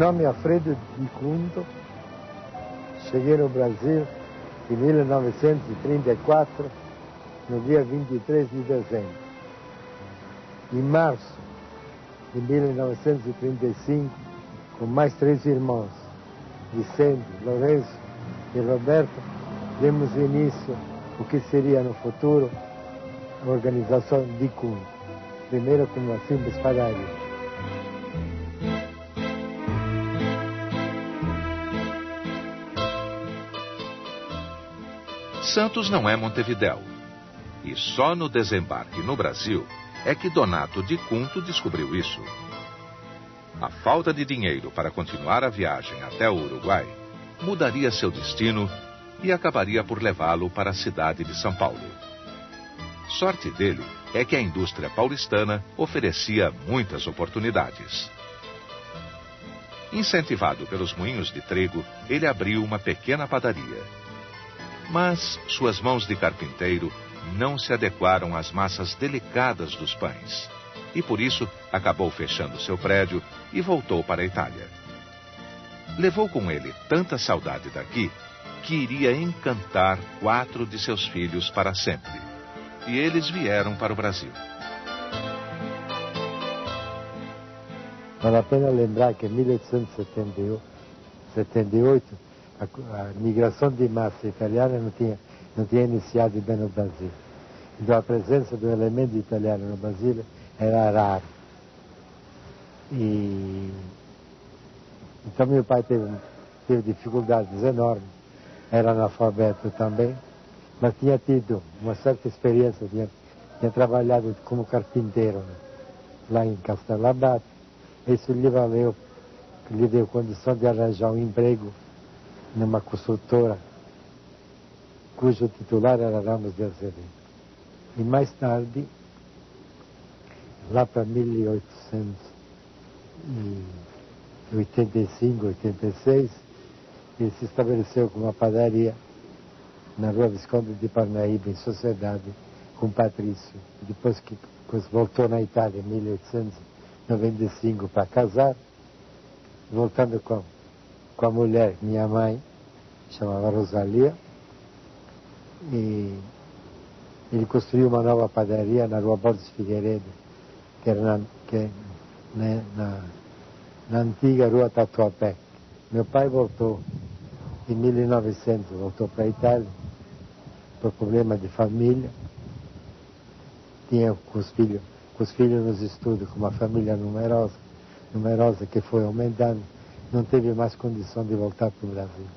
nome é Alfredo Di Cunto. Cheguei no Brasil em 1934, no dia 23 de dezembro. Em março de 1935, com mais 3 irmãos, Vicente, Lourenço e Roberto, demos início ao que seria no futuro a organização Di Cunto, primeiro como uma simples padaria. Santos não é Montevidéu, e só no desembarque no Brasil é que Donato Di Cunto descobriu isso. A falta de dinheiro para continuar a viagem até o Uruguai mudaria seu destino e acabaria por levá-lo para a cidade de São Paulo. Sorte dele é que a indústria paulistana oferecia muitas oportunidades. Incentivado pelos moinhos de trigo, ele abriu uma pequena padaria. Mas suas mãos de carpinteiro não se adequaram às massas delicadas dos pães, e por isso acabou fechando seu prédio e voltou para a Itália. Levou com ele tanta saudade daqui que iria encantar 4 de seus filhos para sempre, e eles vieram para o Brasil. Vale a pena lembrar que em 1878 a migração de massa italiana não tinha iniciado bem no Brasil. Então a presença do elemento italiano no Brasil era raro. Então meu pai teve dificuldades enormes, era analfabeto também, mas tinha tido uma certa experiência, tinha trabalhado como carpinteiro, né, lá em Castellabbate. Isso lhe deu condição de arranjar um emprego numa construtora cujo titular era Ramos de Azevedo. E mais tarde, lá para 1885, 86, ele se estabeleceu com uma padaria na rua Visconde de Parnaíba, em sociedade com Patrício. Depois que voltou na Itália em 1895 para casar, voltando com a mulher, minha mãe, chamava Rosalia, e ele construiu uma nova padaria na rua Borges Figueiredo, que era na antiga rua Tatuapé. Meu pai voltou em 1900, voltou para a Itália, por problema de família, tinha com os filhos nos estudos, com uma família numerosa que foi aumentando, não teve mais condição de voltar para o Brasil.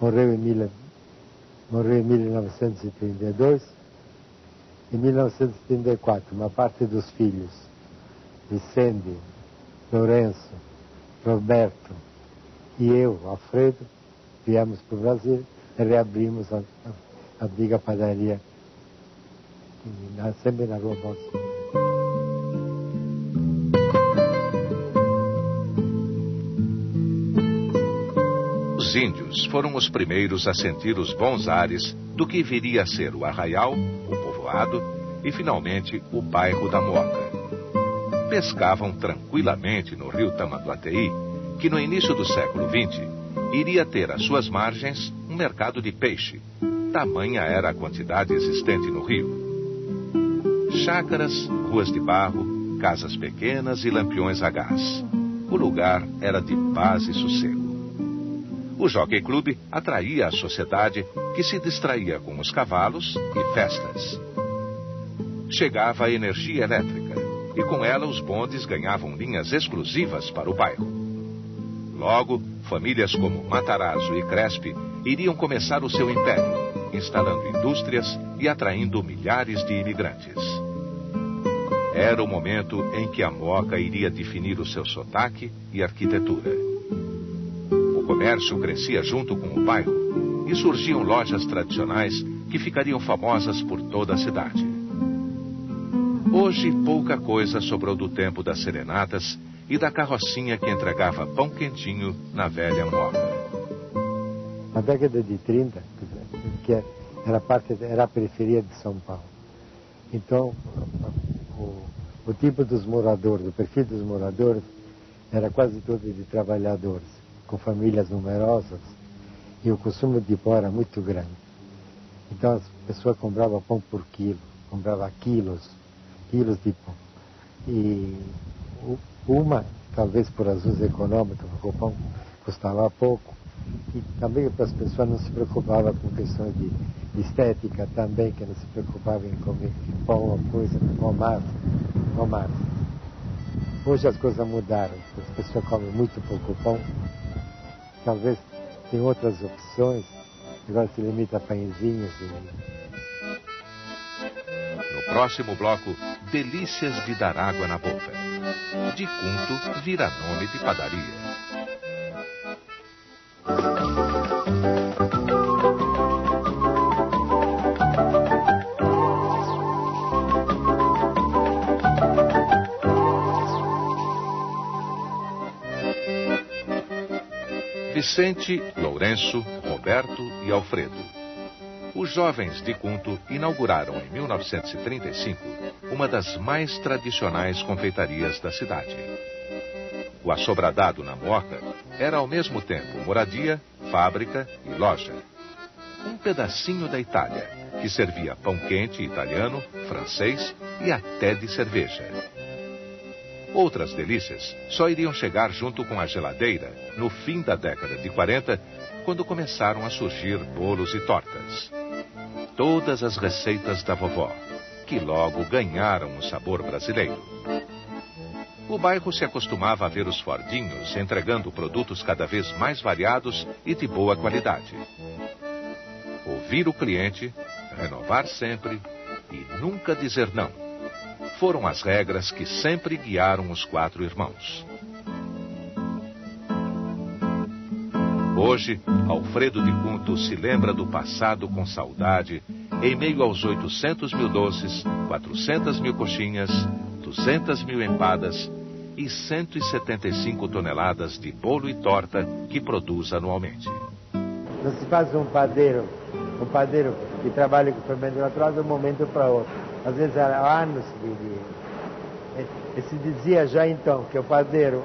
Morreu em 1932. Em 1934, uma parte dos filhos, Vicente, Lourenço, Roberto e eu, Alfredo, viemos para o Brasil e reabrimos a antiga padaria, sempre na Rua Borges. Os índios foram os primeiros a sentir os bons ares do que viria a ser o arraial, o povoado e, finalmente, o bairro da Moca. Pescavam tranquilamente no rio Tamanduateí, que no início do século XX iria ter às suas margens um mercado de peixe. Tamanha era a quantidade existente no rio. Chácaras, ruas de barro, casas pequenas e lampiões a gás. O lugar era de paz e sossego. O Jockey Club atraía a sociedade, que se distraía com os cavalos e festas. Chegava a energia elétrica, e com ela os bondes ganhavam linhas exclusivas para o bairro. Logo, famílias como Matarazzo e Crespi iriam começar o seu império, instalando indústrias e atraindo milhares de imigrantes. Era o momento em que a Moca iria definir o seu sotaque e arquitetura. O comércio crescia junto com o bairro e surgiam lojas tradicionais que ficariam famosas por toda a cidade. Hoje, pouca coisa sobrou do tempo das serenatas e da carrocinha que entregava pão quentinho na velha Moca. Na década de 30, que era a periferia de São Paulo. Então, o tipo dos moradores, o perfil dos moradores, era quase todo de trabalhadores, com famílias numerosas, e o consumo de pão era muito grande. Então as pessoas compravam pão por quilo, compravam quilos de pão. E uma, talvez por razões econômicas, porque o pão custava pouco, e também para as pessoas não se preocupavam com questões de estética também, que não se preocupavam em comer pão ou coisa, ou massa. Hoje as coisas mudaram, as pessoas comem muito pouco pão, talvez tem outras opções, agora se limita a pãezinhos. No próximo bloco, delícias de dar água na boca. De Cunto vira nome de padaria. Vicente, Lourenço, Roberto e Alfredo. Os jovens de Cunto inauguraram em 1935 uma das mais tradicionais confeitarias da cidade. O assobradado na Moca era ao mesmo tempo moradia, fábrica e loja. Um pedacinho da Itália, que servia pão quente italiano, francês e até de cerveja. Outras delícias só iriam chegar junto com a geladeira no fim da década de 40, quando começaram a surgir bolos e tortas. Todas as receitas da vovó, que logo ganharam o sabor brasileiro. O bairro se acostumava a ver os fordinhos entregando produtos cada vez mais variados e de boa qualidade. Ouvir o cliente, renovar sempre e nunca dizer não foram as regras que sempre guiaram os 4 irmãos. Hoje, Alfredo de Cunto se lembra do passado com saudade, em meio aos 800 mil doces, 400 mil coxinhas, 200 mil empadas e 175 toneladas de bolo e torta que produz anualmente. Não se faz um padeiro que trabalha com fermento natural de um momento para outro. Às vezes há anos e se dizia já então que o padeiro,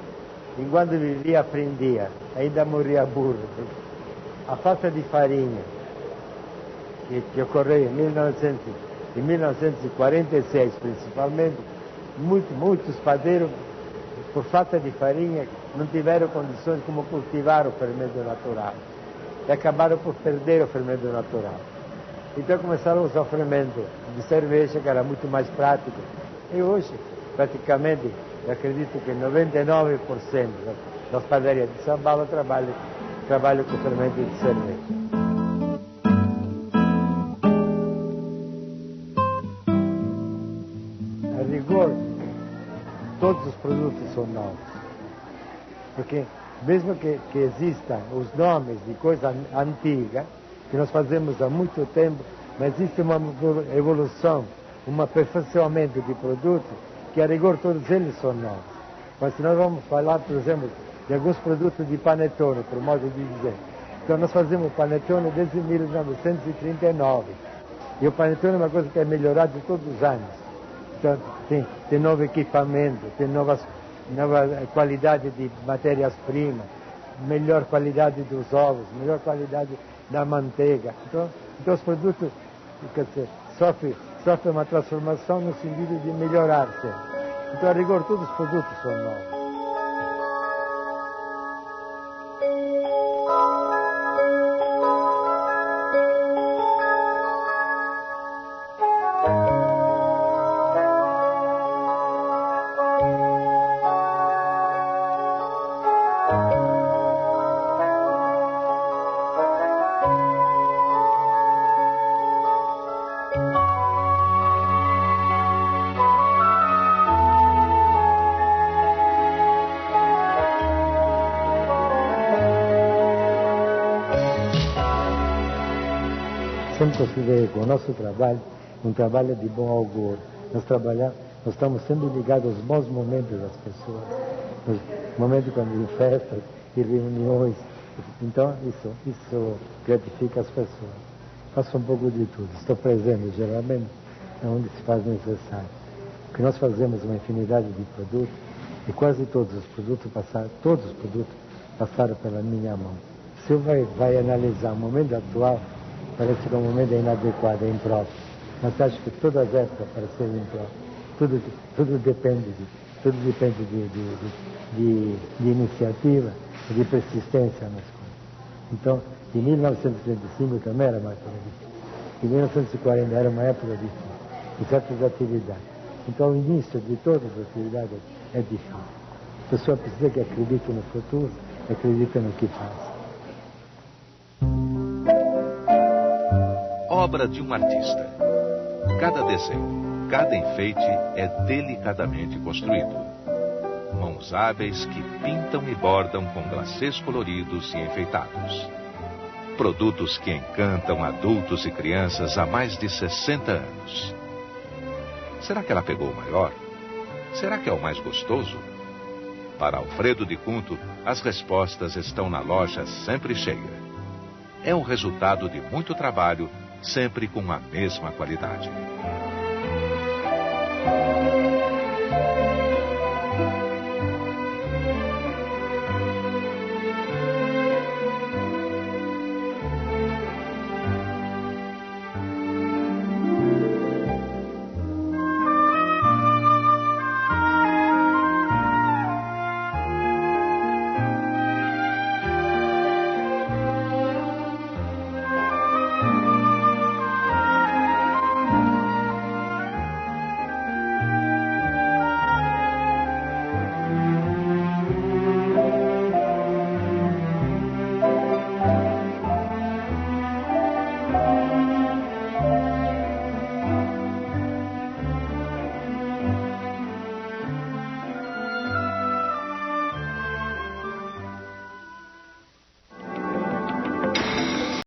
enquanto vivia, aprendia, ainda morria burro. A falta de farinha que ocorreu em 1946 principalmente, muitos padeiros, por falta de farinha, não tiveram condições como cultivar o fermento natural e acabaram por perder o fermento natural. Então começaram a usar o fermento de cerveja, que era muito mais prático. E hoje, praticamente, eu acredito que 99% das padarias de São Paulo trabalham com fermento de cerveja. A rigor, todos os produtos são novos. Porque mesmo que existam os nomes de coisa antiga, que nós fazemos há muito tempo, mas existe uma evolução, um aperfeiçoamento de produtos, que a rigor todos eles são novos. Mas se nós vamos falar, por exemplo, de alguns produtos de panetone, por modo de dizer. Então nós fazemos panetone desde 1939. E o panetone é uma coisa que é melhorada todos os anos. Então tem novo equipamento, tem nova qualidade de matérias-primas, melhor qualidade dos ovos, melhor qualidade da manteiga. Então os produtos, quer dizer, sofrem uma transformação no sentido de melhorar sempre. Então, a rigor, todos os produtos são novos. Sempre considerei com o nosso trabalho um trabalho de bom auguro. Nós estamos sempre ligados aos bons momentos das pessoas, nos momentos quando de festas e reuniões. Então isso gratifica as pessoas. Faço um pouco de tudo. Estou presente geralmente onde se faz necessário. Porque nós fazemos uma infinidade de produtos E quase todos os produtos passaram pela minha mão. Se você vai analisar o momento atual, parece que o momento é inadequado, é impróprio. Mas acho que todas as épocas parecem impróprias. Tudo depende de iniciativa e de persistência nas coisas. Então, em 1935 também era mais difícil. Em 1940 era uma época difícil, de certas atividades. Então, o início de todas as atividades é difícil. A pessoa precisa que acredite no futuro, acredite no que faz. Obra de um artista. Cada desenho, cada enfeite é delicadamente construído. Mãos hábeis que pintam e bordam com glacês coloridos e enfeitados. Produtos que encantam adultos e crianças há mais de 60 anos. Será que ela pegou o maior? Será que é o mais gostoso? Para Alfredo de Cunto, as respostas estão na loja sempre cheia. É o resultado de muito trabalho, sempre com a mesma qualidade.